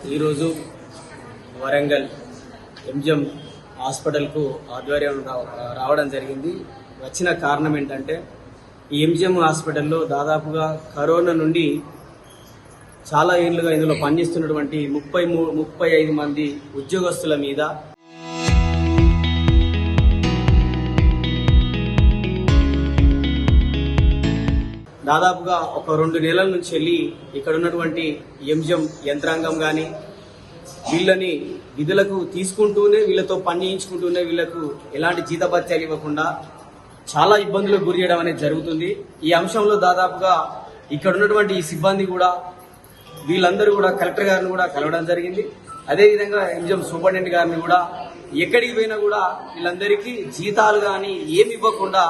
ఈరోజు వరంగల్ ఎంజిఎం హాస్పిటల్కు ఆధ్వర్యం రావడం జరిగింది. వచ్చిన కారణం ఏంటంటే ఈ ఎంజిఎం హాస్పిటల్లో దాదాపుగా కరోనా నుండి చాలా ఏళ్లుగా ఇందులో పనిచేస్తున్నటువంటి 35 మంది ఉద్యోగస్తుల మీద దాదాపుగా ఒక 2 నెలల నుంచి వెళ్ళి ఇక్కడ ఉన్నటువంటి ఎంజిఎం యంత్రాంగం కానీ వీళ్ళని విధులకు తీసుకుంటూనే వీళ్ళతో పని చేయించుకుంటూనే వీళ్ళకు ఎలాంటి జీతభత్యాలు ఇవ్వకుండా చాలా ఇబ్బందులకు గురి చేయడం అనేది జరుగుతుంది. ఈ అంశంలో దాదాపుగా ఇక్కడ ఉన్నటువంటి ఈ సిబ్బంది కూడా వీళ్ళందరూ కూడా కలెక్టర్ గారిని కూడా కలవడం జరిగింది. అదేవిధంగా ఎంజిఎం సూపరింటెండెంట్ గారిని కూడా ఎక్కడికి పోయినా కూడా వీళ్ళందరికీ జీతాలు కానీ ఏమి ఇవ్వకుండా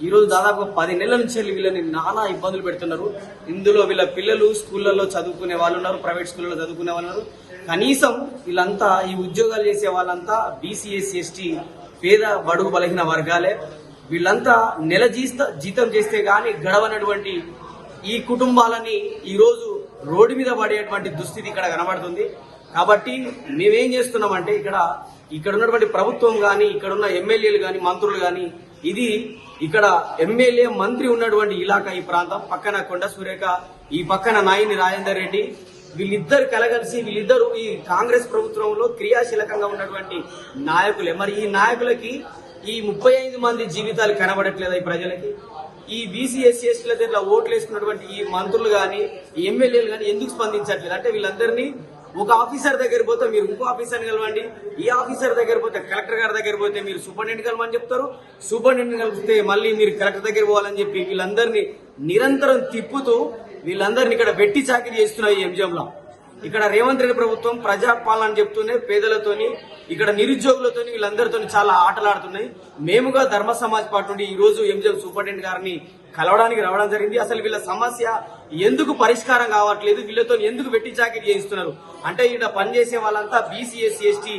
ఈరోజు దాదాపు 10 నెలల నుంచి వీళ్ళని నానా ఇబ్బందులు పెడుతున్నారు. ఇందులో వీళ్ళ పిల్లలు స్కూళ్లలో చదువుకునే వాళ్ళు ఉన్నారు, ప్రైవేట్ స్కూళ్ళలో చదువుకునే వాళ్ళు ఉన్నారు. కనీసం వీళ్ళంతా ఈ ఉద్యోగాలు చేసే వాళ్ళంతా బీసీ ఎస్సీ ఎస్టీ పేద బడుగు బలహీన వర్గాలే. వీళ్ళంతా నెల జీతం చేస్తే గాని గడవనటువంటి ఈ కుటుంబాలని ఈరోజు రోడ్డు మీద పడేటువంటి దుస్థితి ఇక్కడ కనబడుతుంది. కాబట్టి మేమేం చేస్తున్నామంటే ఇక్కడ ఉన్నటువంటి ప్రభుత్వం కానీ ఇక్కడున్న ఎమ్మెల్యేలు కానీ మంత్రులు కానీ ఇది ఇక్కడ ఎమ్మెల్యే మంత్రి ఉన్నటువంటి ఇలాకా ఈ ప్రాంతం పక్కన కొండ సురేఖ, ఈ పక్కన నాయని రాజేందర్ రెడ్డి, వీళ్ళిద్దరు కలగలిసి వీళ్ళిద్దరు ఈ కాంగ్రెస్ ప్రభుత్వంలో క్రియాశీలకంగా ఉన్నటువంటి నాయకులే. మరి ఈ నాయకులకి ఈ 35 మంది జీవితాలు కనబడట్లేదా ఈ ప్రజలకి? ఈ బీసీ ఎస్సీ ఎస్టీల దగ్గర ఓట్లు వేసుకున్నటువంటి ఈ మంత్రులు కానీ ఈ ఎమ్మెల్యేలు కానీ ఎందుకు స్పందించట్లేదు అంటే వీళ్ళందరినీ ఒక ఆఫీసర్ దగ్గర పోతే మీరు ఇంకో ఆఫీసర్ని కలవండి, ఈ ఆఫీసర్ దగ్గర పోతే కలెక్టర్ గారి దగ్గర పోతే మీరు సూపరింటెండెంట్ కలవని చెప్తారు, సూపరింటెండెంట్ కలిపితే మళ్ళీ మీరు కలెక్టర్ దగ్గర పోవాలని చెప్పి వీళ్ళందరినీ నిరంతరం తిప్పుతూ వీళ్ళందరినీ ఇక్కడ వెట్టి చాకిరీ చేస్తున్నాయి. ఎంజిఎంలో ఇక్కడ రేవంత్ రెడ్డి ప్రభుత్వం ప్రజాపాలన చెప్తూనే పేదలతోని ఇక్కడ నిరుద్యోగులతోని వీళ్ళందరితోని చాలా ఆటలాడుతున్నాయి. మేముగా ధర్మ సమాజ్ పార్టీ నుండి ఈ రోజు ఎంజిఎం సూపరింటెండెంట్ గారిని కలవడానికి రావడం జరిగింది. అసలు వీళ్ళ సమస్య ఎందుకు పరిష్కారం కావట్లేదు, వీళ్ళతో ఎందుకు వెట్టి చాకిరీ చేయిస్తున్నారు అంటే ఇక్కడ పనిచేసే వాళ్ళంతా బీసీ ఎస్సీ ఎస్టీ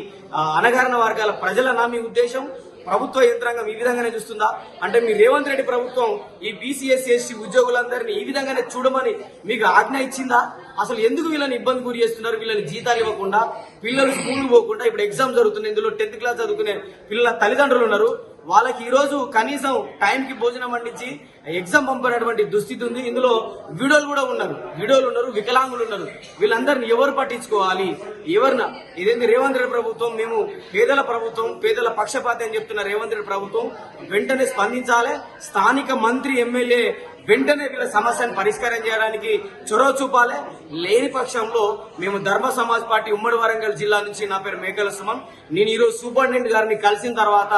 అణగారిన వర్గాల ప్రజలనా మీ ఉద్దేశం? ప్రభుత్వ యంత్రాంగం ఈ విధంగానే చూస్తుందా? అంటే మీ రేవంత్ రెడ్డి ప్రభుత్వం ఈ బీసీ ఎస్సీ ఎస్టీ ఉద్యోగులందరినీ ఈ విధంగానే చూడమని మీకు ఆజ్ఞ ఇచ్చిందా? అసలు ఎందుకు వీళ్ళని ఇబ్బంది గురి చేస్తున్నారు? వీళ్ళని జీతాలు ఇవ్వకుండా, పిల్లలు స్కూల్ పోకుండా, ఇప్పుడు ఎగ్జామ్ జరుగుతున్నాయి, ఇందులో 10th క్లాస్ చదువుకునే పిల్లల తల్లిదండ్రులు ఉన్నారు. వాళ్ళకి ఈ రోజు కనీసం టైంకి భోజనం వండించి ఎగ్జామ్ పంపినటువంటి దుస్థితి ఉంది. ఇందులో వీడియోలు ఉన్నారు, వికలాంగులు ఉన్నారు. వీళ్ళందరినీ ఎవరు పట్టించుకోవాలి? ఎవరినా? ఇదేంటి రేవంత్ రెడ్డి ప్రభుత్వం? మేము పేదల ప్రభుత్వం, పేదల పక్షపాతి అని చెప్తున్న రేవంత్ రెడ్డి ప్రభుత్వం వెంటనే స్పందించాలి. స్థానిక మంత్రి ఎమ్మెల్యే వెంటనే వీళ్ళ సమస్యను పరిష్కారం చేయడానికి చొరవ చూపాలి. లేని పక్షంలో మేము ధర్మ సమాజ్ పార్టీ ఉమ్మడి వరంగల్ జిల్లా నుంచి, నా పేరు మేకల సుమన్, నేను ఈరోజు సూపరింటెండెంట్ గారిని కలిసిన తర్వాత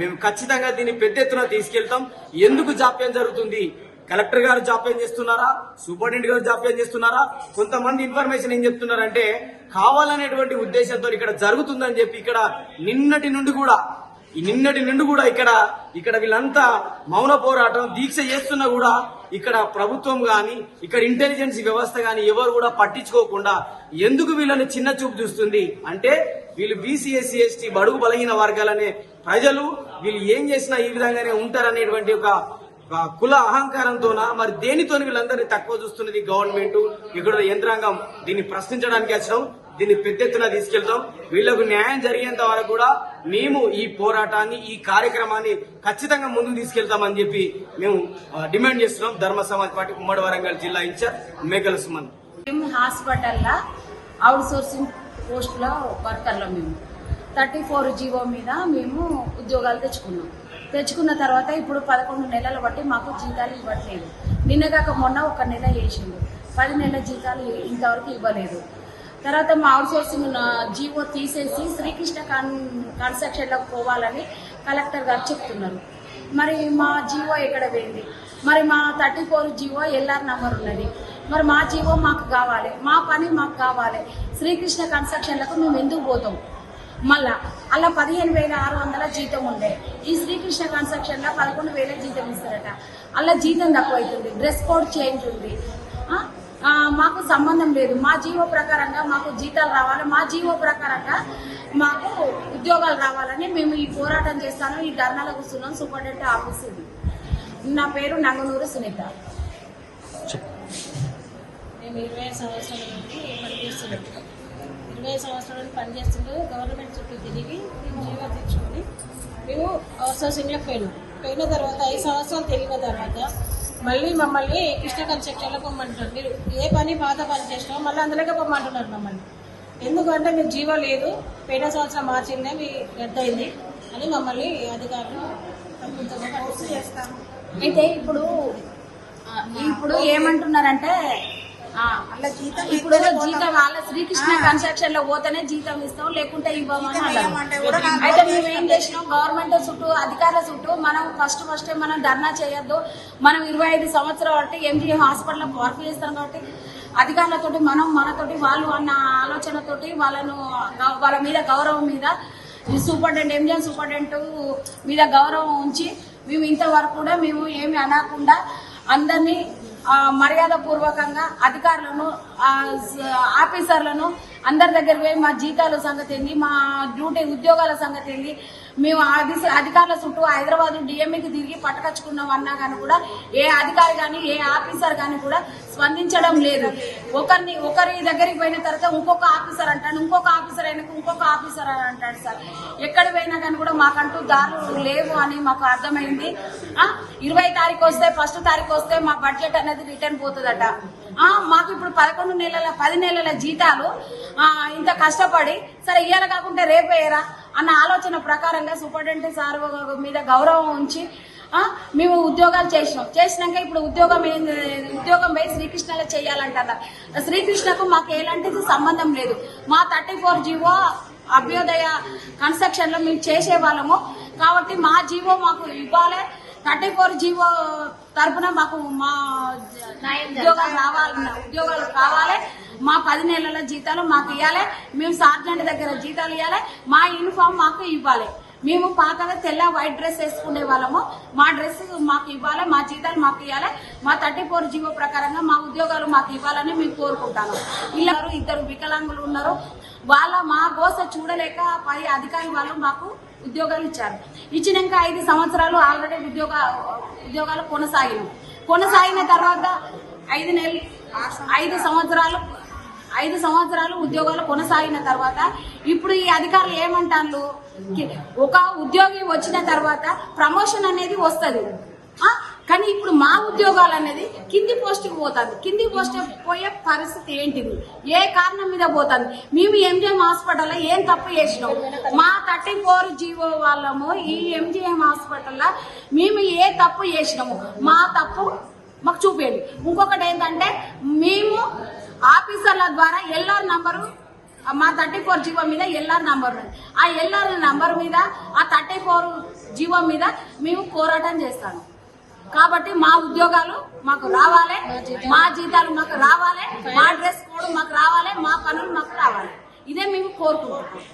మేము ఖచ్చితంగా దీన్ని పెద్ద ఎత్తున తీసుకెళ్తాం. ఎందుకు జాప్యం జరుగుతుంది? కలెక్టర్ గారు జాప్యం చేస్తున్నారా? సూపరింటెండెంట్ గారు జాప్యం చేస్తున్నారా? కొంతమంది ఇన్ఫర్మేషన్ ఏం చెప్తున్నారంటే కావాలనేటువంటి ఉద్దేశంతో ఇక్కడ జరుగుతుందని చెప్పి ఇక్కడ నిన్నటి నుండి కూడా ఇక్కడ వీళ్ళంతా మౌన పోరాటం దీక్ష చేస్తున్నా కూడా ఇక్కడ ప్రభుత్వం గాని ఇక్కడ ఇంటెలిజెన్స్ వ్యవస్థ గాని ఎవరు కూడా పట్టించుకోకుండా ఎందుకు వీళ్ళని చిన్న చూపు చూస్తుంది అంటే వీళ్ళు బీసీ ఎస్సీ ఎస్టీ బడుగు బలహీన వర్గాలనే ప్రజలు వీళ్ళు ఏం చేసినా ఈ విధంగానే ఉంటారనేటువంటి ఒక కుల అహంకారంతోనా మరి దేనితోని వీళ్ళందరినీ తక్కువ చూస్తున్నది గవర్నమెంట్, ఇక్కడ యంత్రాంగం? దీన్ని ప్రశ్నించడానికి వచ్చినాం. దీన్ని పెద్ద ఎత్తున తీసుకెళ్తాం. వీళ్లకు న్యాయం జరిగేంత వరకు కూడా మేము ఈ పోరాటాన్ని, ఈ కార్యక్రమాన్ని ఖచ్చితంగా ముందుకు తీసుకెళ్తామని చెప్పి మేము డిమాండ్ చేస్తున్నాం. ధర్మ సమాజ్ పార్టీ ఉమ్మడి వరంగల్ జిల్లా ఇన్ఛార్జ్ మేకల సుమన్. హాస్పిటల్లో అవుట్ సోర్సింగ్ పోస్టులో వర్కర్లో మేము 34 జీవో మీద మేము ఉద్యోగాలు తెచ్చుకున్న తర్వాత ఇప్పుడు 11 నెలలు బట్టి మాకు జీతాలు ఇవ్వట్లేదు. నిన్నగాక మొన్న 1 నెల చేసిండు, 10 నెలల జీతాలు ఇంతవరకు ఇవ్వలేదు. తర్వాత మా అవుట్ సోర్సింగ్ జీవో తీసేసి శ్రీకృష్ణ కన్స్ట్రక్షన్లకు పోవాలని కలెక్టర్ గారు చెప్తున్నారు. మరి మా జీవో ఎక్కడ పోయింది? మరి మా 34 జీవో ఎల్ఆర్ నంబర్ ఉన్నది. మరి మా జీవో మాకు కావాలి, మా పని మాకు కావాలి. శ్రీకృష్ణ కన్స్ట్రక్షన్లకు మేము ఎందుకు పోతాం? మళ్ళా అలా 15,600 జీతం ఉండే ఈ శ్రీకృష్ణ కన్స్ట్రక్షన్లో 11,000 జీతం ఇస్తారట. అలా జీతం తక్కువ అవుతుంది, డ్రెస్ కోడ్ చేంజ్ ఉంది. మాకు సంబంధం లేదు. మా జీవో ప్రకారంగా మాకు జీతాలు రావాలి, మా జీవో ప్రకారంగా మాకు ఉద్యోగాలు రావాలని మేము ఈ పోరాటం చేస్తాను. ఈ ధర్నాలో కూర్చున్నాం. సూపరింటెండెంట్ ఆఫీస్ ఇది. నా పేరు నంగనూరు సునీత. మేము 20 సంవత్సరాల నుండి పనిచేస్తున్నాం. 20 సంవత్సరాలు పనిచేస్తుంటే గవర్నమెంట్ చుట్టూ తిరిగి మేము జీవో తెచ్చుకొని మేము అవుట్సోర్సింగ్లోకి పోయిన తర్వాత 5 సంవత్సరాలు తిరిగిన తర్వాత మళ్ళీ మమ్మల్ని కృష్ణ కన్స్ట్రక్షన్లో పొమ్మంటారు. మీరు ఏ పని పాత పని చేసినా మళ్ళీ అందులోకి పొమ్మంటున్నారు మమ్మల్ని. ఎందుకంటే మీకు జీవో లేదు, పోయిన సంవత్సరం మార్చిందే మీ రద్దయింది అని మమ్మల్ని అధికారులు చేస్తాము. అయితే ఇప్పుడు ఏమంటున్నారంటే ఇప్పుడు జీతం వాళ్ళ శ్రీకృష్ణ కన్స్ట్రక్షన్ లో పోతేనే జీతం ఇస్తాం, లేకుంటే ఇవ్వమని అన్నారు. అయితే మేము ఏం చేసినాం, గవర్నమెంట్ చుట్టూ అధికారుల చుట్టూ మనం ఫస్ట్ మనం ధర్నా చేయొద్దు, మనం 25 సంవత్సరాలు బట్టి ఎంజీఎం హాస్పిటల్లో వర్క్ చేస్తాం కాబట్టి అధికారులతోటి మనతోటి వాళ్ళు అన్న ఆలోచనతోటి వాళ్ళ మీద గౌరవం మీద సూపరింటెండెంట్ ఎంజీఎం సూపరింటెండెంట్ మీద గౌరవం ఉంచి మేము ఇంతవరకు కూడా మేము ఏమి అనకుండా అందరినీ మర్యాద పూర్వకంగా అధికారులను ఆఫీసర్లను అందరి దగ్గర పోయి మా జీతాల సంగతి ఏంది, మా డ్యూటీ ఉద్యోగాల సంగతి ఏంది, మేము అధికారుల చుట్టూ హైదరాబాద్ డిఎంఈకి తిరిగి పట్టుకొచ్చుకున్నాం అన్నా కానీ కూడా ఏ అధికారి కానీ ఏ ఆఫీసర్ కానీ కూడా స్పందించడం లేదు. ఒకరి దగ్గరికి పోయిన తర్వాత ఇంకొక ఆఫీసర్ అంటాడు, ఇంకొక ఆఫీసర్ అయినాక ఇంకొక ఆఫీసర్ అని అంటాడు. సార్ ఎక్కడ పోయినా కానీ కూడా మాకంటూ దారులు లేవు అని మాకు అర్థమైంది. 20 తారీఖు వస్తే 1 తారీఖు వస్తే మా బడ్జెట్ అనేది రిటర్న్ పోతుందట. మాకు ఇప్పుడు 10 నెలల జీతాలు ఇంత కష్టపడి సరే ఇయ్యాల కాకుంటే రేపేయరా అన్న ఆలోచన ప్రకారంగా సూపరింటెండెంట్ సార్ మీద గౌరవం ఉంచి మేము ఉద్యోగాలు చేసినాక ఇప్పుడు ఉద్యోగం పోయి శ్రీకృష్ణలో చేయాలంటారా. శ్రీకృష్ణకు మాకు ఎలాంటిది సంబంధం లేదు. మా 34 జీవో అభ్యుదయ కన్స్ట్రక్షన్ లో మేము చేసే వాళ్ళము కాబట్టి మా జీవో మాకు ఇవ్వాలి. 34 జీవో తరఫున మాకు మా ఉద్యోగాలు కావాలి. మా 10 నెలల జీతాలు మాకు ఇవ్వాలి. మేము సార్జెంట్ దగ్గర జీతాలు ఇవ్వాలి. మా యూనిఫామ్ మాకు ఇవ్వాలి. మేము పాతగా తెల్ల వైట్ డ్రెస్ వేసుకునే వాళ్ళము, మా డ్రెస్ మాకు ఇవ్వాలి, మా జీతాలు మాకు ఇవ్వాలి. మా 34 జీవో ప్రకారంగా మా ఉద్యోగాలు మాకు ఇవ్వాలని మేము కోరుకుంటాను. ఇలా 2 వికలాంగులు ఉన్నారు. మా గోస చూడలేక పై అధికారి వాళ్ళు మాకు ఉద్యోగాలు ఇచ్చారు. ఇచ్చినాక 5 సంవత్సరాలు ఆల్రెడీ ఉద్యోగాలు కొనసాగిన తర్వాత 5 సంవత్సరాలు ఉద్యోగాలు కొనసాగిన తర్వాత ఇప్పుడు ఈ అధికారులు ఏమంటారు, ఒక ఉద్యోగి వచ్చిన తర్వాత ప్రమోషన్ అనేది వస్తుంది. కానీ ఇప్పుడు మా ఉద్యోగాలు అనేది కింది పోస్టుకి పోతుంది. కింది పోస్ట్ పోయే పరిస్థితి ఏంటిది, ఏ కారణం మీద పోతుంది? మేము ఎంజిఎం హాస్పిటల్లో ఏం తప్పు చేసినాం? మా 34 జీవో వాళ్ళము ఈ ఎంజిఎం హాస్పిటల్లో మేము ఏ తప్పు చేసినాము? మా తప్పు మాకు చూపేయండి. ఇంకొకటి ఏంటంటే మేము ఆఫీసర్ల ద్వారా ఎల్ఆర్ నంబరు మా 34 జీవో మీద ఎల్ఆర్ నంబర్ ఉంది. ఆ ఎల్ఆర్ నంబర్ మీద ఆ 34 జీవో మీద మేము పోరాటం చేస్తాము. కాబట్టి మా ఉద్యోగాలు మాకు రావాలి, మా జీతాలు మాకు రావాలి, మా డ్రెస్ కోడ్ మాకు రావాలి, మా పనులు మాకు రావాలి. ఇదే మేము కోరుకుంటున్నాం.